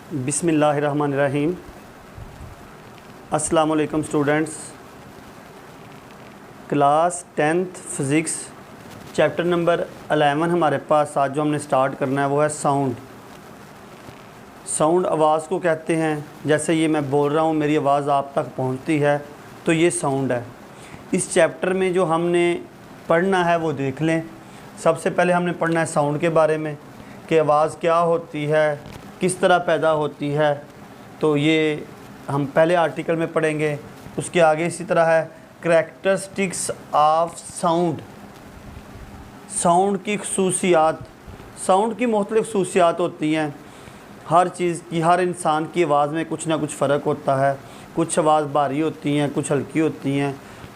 बिस्मिल्लाहिर्रहमानिर्रहीम। अस्सलाम वालेकुम students. Class 10th physics chapter number 11 हमारे पास आज जो हमने स्टार्ट करना है वो है साउंड। साउंड आवाज़ को कहते हैं। जैसे ये मैं बोल रहा हूँ, मेरी आवाज़ आप तक पहुँचती है तो ये साउंड है। इस चैप्टर में जो हमने पढ़ना है वो देख लें। सबसे पहले हमने पढ़ना है साउंड के बारे में कि आवाज़ क्या होती है, किस तरह पैदा होती है। तो ये हम पहले आर्टिकल में पढ़ेंगे। उसके आगे इसी तरह है करैक्टरिस्टिक्स ऑफ साउंड। साउंड की खसूसियात। साउंड की मुख्तलिफ़ खसूसियात होती हैं। हर चीज़ की, हर इंसान की आवाज़ में कुछ ना कुछ फ़र्क होता है। कुछ आवाज़ भारी होती हैं, कुछ हल्की होती हैं।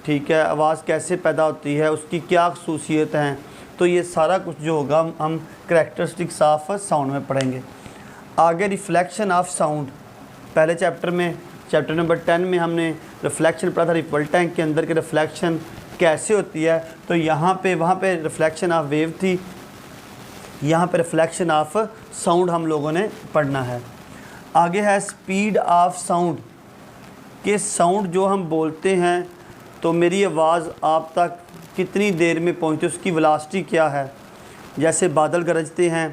ठीक है, आवाज़ कैसे पैदा होती है, उसकी क्या खसूसियत हैं, तो ये सारा कुछ जो होगा हम करैक्टरिस्टिक्स ऑफ साउंड में पढ़ेंगे। आगे रिफ्लेक्शन ऑफ साउंड। पहले चैप्टर में, चैप्टर नंबर 10 में हमने रिफ्लेक्शन पढ़ा था। रिपल टैंक के अंदर के रिफ्लेक्शन कैसे होती है। तो यहाँ पे, वहाँ पे रिफ्लेक्शन ऑफ वेव थी, यहाँ पे रिफ्लेक्शन ऑफ साउंड हम लोगों ने पढ़ना है। आगे है स्पीड ऑफ साउंड, कि साउंड जो हम बोलते हैं तो मेरी आवाज़ आप तक कितनी देर में पहुँचती है, उसकी वेलोसिटी क्या है। जैसे बादल गरजते हैं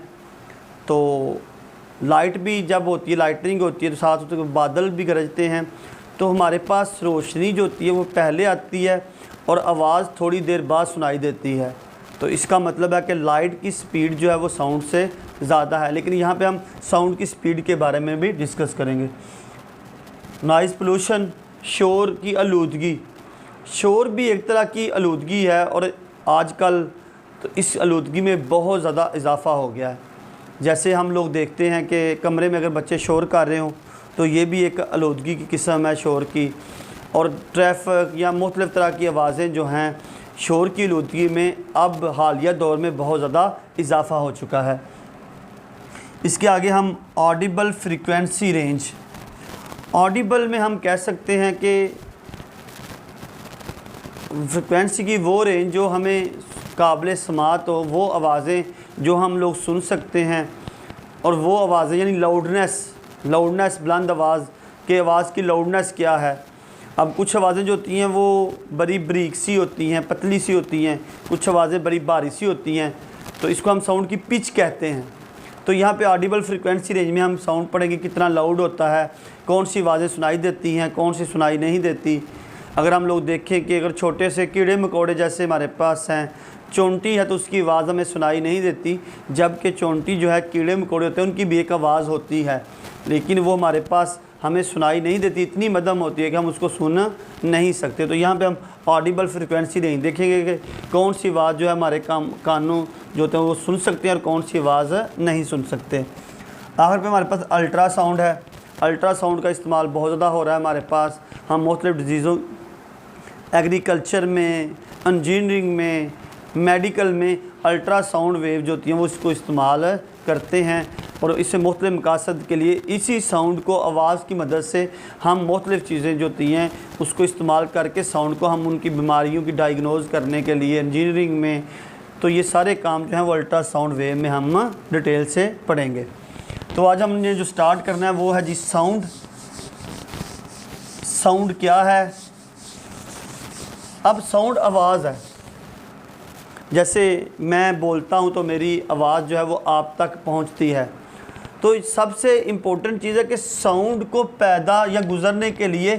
तो लाइट भी जब होती है, लाइटनिंग होती है तो साथ साथ बादल भी गरजते हैं, तो हमारे पास रोशनी जो होती है वो पहले आती है और आवाज़ थोड़ी देर बाद सुनाई देती है। तो इसका मतलब है कि लाइट की स्पीड जो है वो साउंड से ज़्यादा है। लेकिन यहाँ पे हम साउंड की स्पीड के बारे में भी डिस्कस करेंगे। नॉइज़ पोल्यूशन, शोर की आलूदगी। शोर भी एक तरह की आलूदगी है और आजकल तो इस आलूदगी में बहुत ज़्यादा इजाफ़ा हो गया है। जैसे हम लोग देखते हैं कि कमरे में अगर बच्चे शोर कर रहे हों तो ये भी एक आलूदगी की किस्म है शोर की। और ट्रैफिक या मुख्तलिफ़ तरह की आवाज़ें जो हैं, शोर की आलूदगी में अब हालिया दौर में बहुत ज़्यादा इजाफ़ा हो चुका है। इसके आगे हम ऑडिबल फ्रीक्वेंसी रेंज। ऑडिबल में हम कह सकते हैं कि फ्रीक्वेंसी की वो रेंज जो हमें काबिल समात हो, वो आवाज़ें जो हम लोग सुन सकते हैं। और वो आवाज़ें यानी लाउडनेस बुलंद आवाज़ के, आवाज़ की लाउडनेस क्या है। अब कुछ आवाज़ें जो होती हैं वो बड़ी बारीक सी होती हैं, पतली सी होती हैं, कुछ आवाज़ें बड़ी भारी सी होती हैं, तो इसको हम साउंड की पिच कहते हैं। तो यहाँ पे ऑडिबल फ्रीक्वेंसी रेंज में हम साउंड पढ़ेंगे कितना लाउड होता है, कौन सी आवाज़ें सुनाई देती हैं, कौन सी सुनाई नहीं देती। अगर हम लोग देखें कि अगर छोटे से कीड़े मकोड़े जैसे हमारे पास हैं, चोंटी है तो उसकी आवाज़ हमें सुनाई नहीं देती, जबकि चोंटी जो है, कीड़े मकोड़े होते हैं उनकी भी एक आवाज़ होती है, लेकिन वो हमारे पास हमें सुनाई नहीं देती। इतनी मध्यम होती है कि हम उसको सुन नहीं सकते। तो यहाँ पे हम ऑडिबल फ्रीक्वेंसी रेंज देखेंगे कि कौन सी आवाज़ जो है हमारे कानों जो होते हैं वो सुन सकते हैं और कौन सी आवाज़ नहीं सुन सकते। आखिर पे हमारे पास अल्ट्रासाउंड है। अल्ट्रासाउंड का इस्तेमाल बहुत ज़्यादा हो रहा है हमारे पास। हम मुख्तलिफ़ डिजीज़ों, एग्रीकल्चर में, इंजीनियरिंग में, मेडिकल में अल्ट्रासाउंड वेव जो होती हैं वो इसको इस्तेमाल करते हैं और इससे मुख्तलिफ़ मकासद के लिए इसी साउंड को, आवाज़ की मदद से हम मुख्तलिफ़ चीज़ें जो होती हैं उसको इस्तेमाल करके साउंड को हम उनकी बीमारियों की डायग्नोज़ करने के लिए इंजीनियरिंग में, तो ये सारे काम जो हैं वो अल्ट्रासाउंड वेव में हम डिटेल से पढ़ेंगे। तो आज हमने जो स्टार्ट करना है वो है जी साउंड। साउंड क्या है? अब साउंड आवाज़ है। जैसे मैं बोलता हूँ तो मेरी आवाज़ जो है वो आप तक पहुँचती है। तो सबसे इम्पोर्टेंट चीज़ है कि साउंड को पैदा या गुज़रने के लिए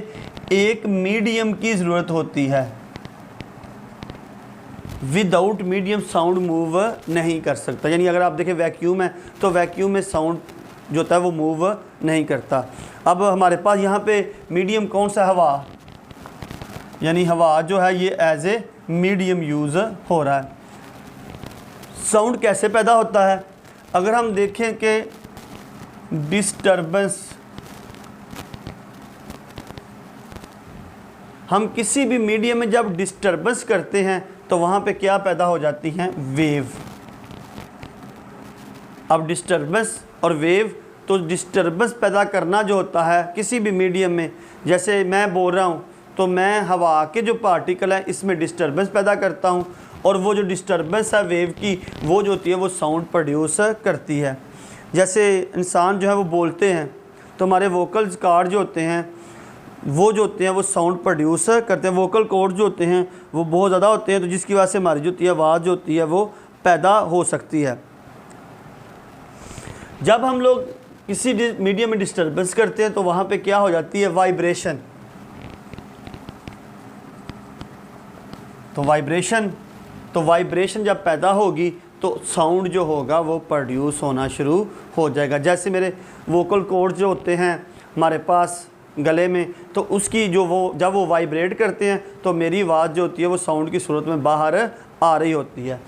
एक मीडियम की ज़रूरत होती है। विदाउट मीडियम साउंड मूव नहीं कर सकता। यानी अगर आप देखें वैक्यूम है तो वैक्यूम में साउंड जो होता है वो मूव नहीं करता। अब हमारे पास यहाँ पे मीडियम कौन सा? हवा। यानी हवा जो है ये एज ए मीडियम यूज़ हो रहा है। साउंड कैसे पैदा होता है? अगर हम देखें कि डिस्टर्बेंस, हम किसी भी मीडियम में जब डिस्टर्बेंस करते हैं तो वहाँ पे क्या पैदा हो जाती हैं? वेव। अब डिस्टर्बेंस और वेव, तो डिस्टर्बेंस पैदा करना जो होता है किसी भी मीडियम में, जैसे मैं बोल रहा हूँ तो मैं हवा के जो पार्टिकल हैं इसमें डिस्टर्बेंस पैदा करता हूँ और वो जो डिस्टर्बेंस है वेव की, वो जो होती है वो साउंड प्रोड्यूस करती है। जैसे इंसान जो है वो बोलते हैं तो हमारे वोकल्स कार्ड जो होते हैं वो साउंड प्रोड्यूस करते हैं। वोकल कॉर्ड जो होते हैं वो बहुत ज़्यादा होते हैं, तो जिसकी वजह से हमारी जो आवाज़ जो होती है वो पैदा हो सकती है। जब हम लोग किसी मीडियम में डिस्टर्बेंस करते हैं तो वहाँ पे क्या हो जाती है, वाइब्रेशन। तो वाइब्रेशन जब पैदा होगी तो साउंड जो होगा वो प्रोड्यूस होना शुरू हो जाएगा। जैसे मेरे वोकल कॉर्ड जो होते हैं हमारे पास गले में, तो उसकी जब वो वाइब्रेट करते हैं तो मेरी आवाज़ जो होती है वो साउंड की सूरत में बाहर आ रही होती है।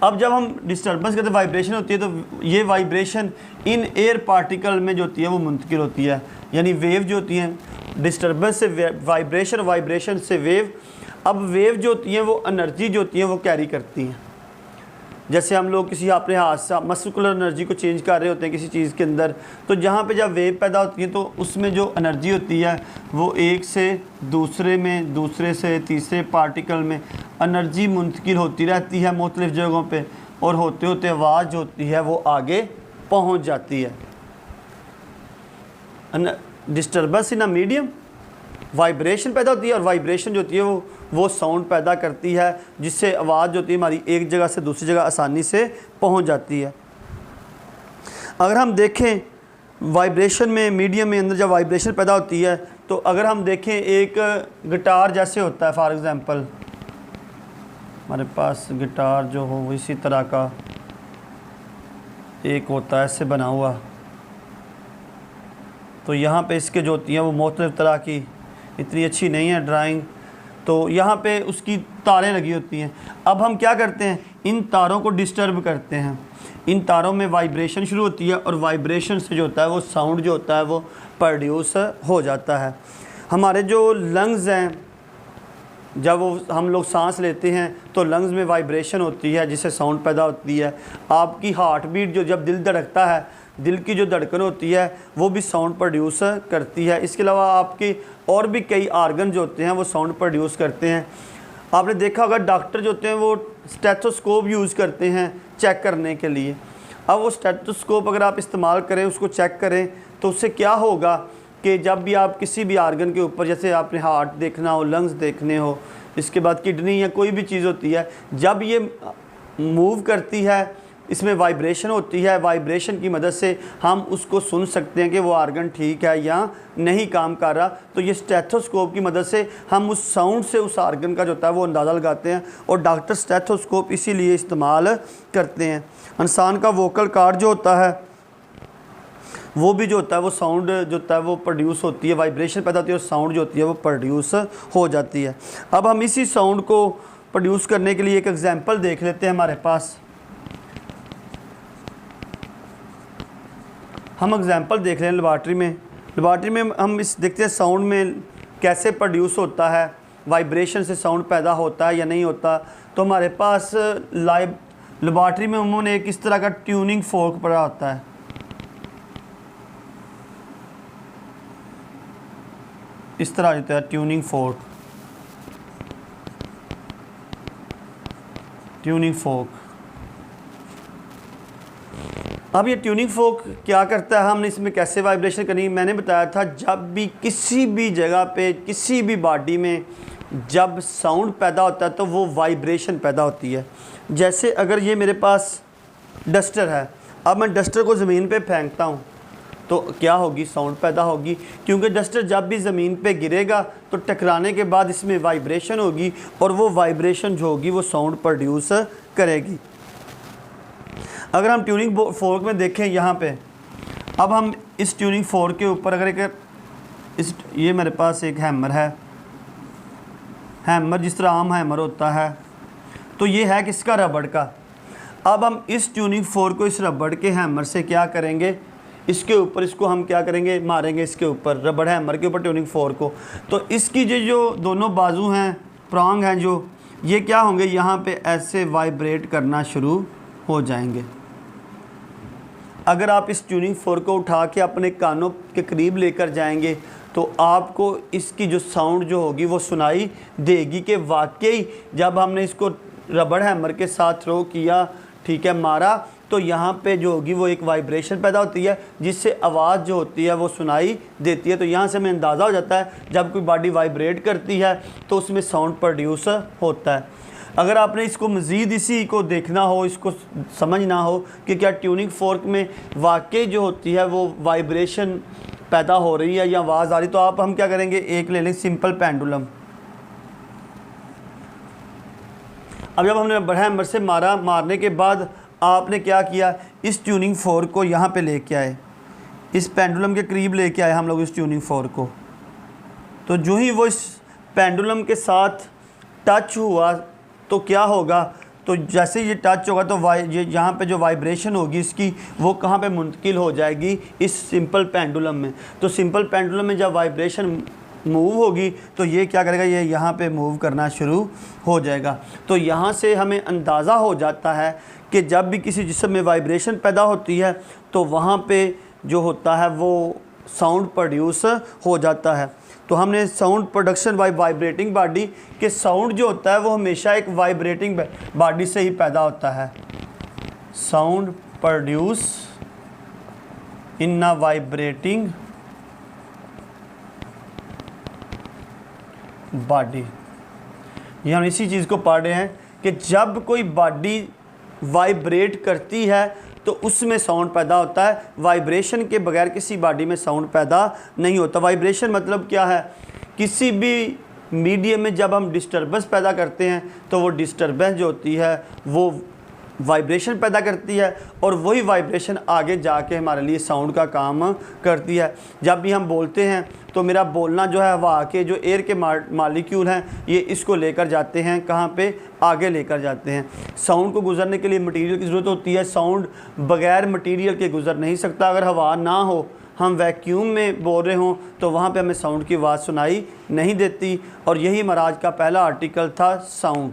अब जब हम डिस्टर्बेंस करते हैं, वाइब्रेशन होती है, तो ये वाइब्रेशन इन एयर पार्टिकल में जो होती है वो मुंतकिल होती है। यानी वेव जो होती हैं, डिस्टर्बेंस से वाइब्रेशन, वाइब्रेशन से वेव। अब वेव जो होती हैं वो एनर्जी जो होती है वो कैरी करती हैं। जैसे हम लोग किसी अपने हाथ से मस्कुलर एनर्जी को चेंज कर रहे होते हैं किसी चीज़ के अंदर, तो जहाँ पे जब वेव पैदा होती है तो उसमें जो एनर्जी होती है वो एक से दूसरे में, दूसरे से तीसरे पार्टिकल में एनर्जी मुंतकिल होती रहती है मुख्तलिफ़ जगहों पे, और होते होते आवाज़ जो होती है वो आगे पहुँच जाती है। Disturbance in a medium, vibration पैदा होती है, और वाइब्रेशन जो होती है वो साउंड पैदा करती है, जिससे आवाज़ जो होती है हमारी एक जगह से दूसरी जगह आसानी से पहुंच जाती है। अगर हम देखें वाइब्रेशन में, मीडियम में अंदर जब वाइब्रेशन पैदा होती है, तो अगर हम देखें एक गिटार जैसे होता है, फॉर एग्ज़ाम्पल हमारे पास गिटार जो हो वो इसी तरह का एक होता है, ऐसे बना हुआ। तो यहाँ पे इसके जो होती हैं वो मुख्तलिफ़ तरह की, इतनी अच्छी नहीं है ड्राइंग, तो यहाँ पे उसकी तारें लगी होती हैं। अब हम क्या करते हैं, इन तारों को डिस्टर्ब करते हैं। इन तारों में वाइब्रेशन शुरू होती है, और वाइब्रेशन से जो होता है वो साउंड जो होता है वो प्रोड्यूस हो जाता है। हमारे जो लंग्स हैं, जब हम लोग सांस लेते हैं तो लंग्स में वाइब्रेशन होती है जिससे साउंड पैदा होती है। आपकी हार्ट बीट जो, जब दिल धड़कता है, दिल की जो धड़कन होती है वो भी साउंड प्रोड्यूस करती है। इसके अलावा आपके और भी कई आर्गन जो होते हैं वो साउंड प्रोड्यूस करते हैं। आपने देखा होगा डॉक्टर जो होते हैं वो स्टेथोस्कोप यूज़ करते हैं चेक करने के लिए। अब वो स्टेथोस्कोप अगर आप इस्तेमाल करें, उसको चेक करें, तो उससे क्या होगा कि जब भी आप किसी भी आर्गन के ऊपर, जैसे आपने हार्ट देखना हो, लंग्स देखने हो, इसके बाद किडनी या कोई भी चीज़ होती है, जब ये मूव करती है इसमें वाइब्रेशन होती है। वाइब्रेशन की मदद से हम उसको सुन सकते हैं कि वो आर्गन ठीक है या नहीं काम कर रहा। तो ये स्टेथोस्कोप की मदद से हम उस साउंड से उस आर्गन का जो होता है वो अंदाज़ा लगाते हैं, और डॉक्टर स्टेथोस्कोप इसीलिए इस्तेमाल करते हैं। इंसान का वोकल कार्ड जो होता है वो भी जो होता है वो साउंड जो होता है वो प्रोड्यूस होती है, वाइब्रेशन पैदा होती है और साउंड जो होती है वो प्रोड्यूस हो जाती है। अब हम इसी साउंड को प्रोड्यूस करने के लिए एक एग्जांपल देख लेते हैं। हमारे पास हम एग्जांपल देख रहे हैं लेबॉर्ट्री में हम इस देखते हैं साउंड में कैसे प्रोड्यूस होता है, वाइब्रेशन से साउंड पैदा होता है या नहीं होता। तो हमारे पास लेबॉर्ट्री में उन्होंने एक इस तरह का ट्यूनिंग फोर्क पड़ा होता है। इस तरह होता है ट्यूनिंग फोर्क। अब ये ट्यूनिंग फोर्क क्या करता है, हमने इसमें कैसे वाइब्रेशन करनी, मैंने बताया था जब भी किसी भी जगह पे, किसी भी बॉडी में जब साउंड पैदा होता है तो वो वाइब्रेशन पैदा होती है। जैसे अगर ये मेरे पास डस्टर है, अब मैं डस्टर को ज़मीन पे फेंकता हूँ तो क्या होगी, साउंड पैदा होगी, क्योंकि डस्टर जब भी ज़मीन पे गिरेगा तो टकराने के बाद इसमें वाइब्रेशन होगी, और वो वाइब्रेशन जो होगी वो साउंड प्रोड्यूस करेगी। अगर हम ट्यूनिंग फोर्क में देखें यहाँ पे, अब हम इस ट्यूनिंग फोर्क के ऊपर अगर ये मेरे पास एक हैमर है, हैमर जिस तरह आम हैमर होता है, तो ये है किसका, रबड़ का। अब हम इस ट्यूनिंग फोर्क को इस रबड़ के हैमर से क्या करेंगे, इसके ऊपर इसको हम क्या करेंगे, मारेंगे इसके ऊपर, रबड़ हैमर के ऊपर ट्यूनिंग फोर्क को। तो इसकी जो दोनों बाजू हैं, प्रॉन्ग हैं जो, ये क्या होंगे, यहाँ पे ऐसे वाइब्रेट करना शुरू हो जाएंगे। अगर आप इस ट्यूनिंग फोर्क को उठा के अपने कानों के करीब लेकर जाएंगे तो आपको इसकी जो साउंड जो होगी वो सुनाई देगी कि वाकई जब हमने इसको रबड़ हैमर के साथ थ्रो किया, ठीक है, मारा, तो यहाँ पे जो होगी वो एक वाइब्रेशन पैदा होती है जिससे आवाज़ जो होती है वो सुनाई देती है। तो यहाँ से हमें अंदाज़ा हो जाता है जब कोई बॉडी वाइब्रेट करती है तो उसमें साउंड प्रोड्यूस होता है। अगर आपने इसको मज़ीद इसी को देखना हो, इसको समझना हो कि क्या ट्यूनिंग फोर्क में वाकई जो होती है वो वाइब्रेशन पैदा हो रही है या आवाज़ आ रही, तो हम क्या करेंगे, एक ले लें सिंपल पेंडुलम। अब जब हमने बढ़ा हैमर से मारने के बाद आपने क्या किया, इस ट्यूनिंग फोर्क को यहाँ पे लेके आए, इस पेंडुलम के करीब लेके आए हम लोग इस ट्यूनिंग फोर्क को। तो जो ही वो इस पेंडुलम के साथ टच हुआ तो क्या होगा, तो जैसे ये टच होगा तो ये यहाँ पे जो वाइब्रेशन होगी इसकी वो कहाँ पे मुंतकिल हो जाएगी, इस सिंपल पेंडुलम में। तो सिंपल पेंडुलम में जब वाइब्रेशन मूव होगी तो ये क्या करेगा, ये यहाँ पे मूव करना शुरू हो जाएगा। तो यहाँ से हमें अंदाज़ा हो जाता है कि जब भी किसी जिस्म में वाइब्रेशन पैदा होती है तो वहाँ पे जो होता है वो साउंड प्रोड्यूस हो जाता है। तो हमने sound production by vibrating body के साउंड जो होता है वो हमेशा एक वाइब्रेटिंग बॉडी से ही पैदा होता है। Sound produce in a vibrating body. ये हम इसी चीज़ को पढ़ रहे हैं कि जब कोई बॉडी वाइब्रेट करती है तो उसमें साउंड पैदा होता है। वाइब्रेशन के बगैर किसी बॉडी में साउंड पैदा नहीं होता। वाइब्रेशन मतलब क्या है, किसी भी मीडियम में जब हम डिस्टर्बेंस पैदा करते हैं तो वो डिस्टर्बेंस जो होती है वो वाइब्रेशन पैदा करती है और वही वाइब्रेशन आगे जाके हमारे लिए साउंड का काम करती है। जब भी हम बोलते हैं तो मेरा बोलना जो है हवा के जो एयर के मालिक्यूल हैं ये इसको लेकर जाते हैं, कहाँ पे, आगे लेकर जाते हैं। साउंड को गुजरने के लिए मटेरियल की ज़रूरत होती है। साउंड बग़ैर मटेरियल के गुजर नहीं सकता। अगर हवा ना हो, हम वैक्यूम में बोल रहे हों तो वहाँ पे हमें साउंड की आवाज़ सुनाई नहीं देती। और यही महाराज का पहला आर्टिकल था, साउंड।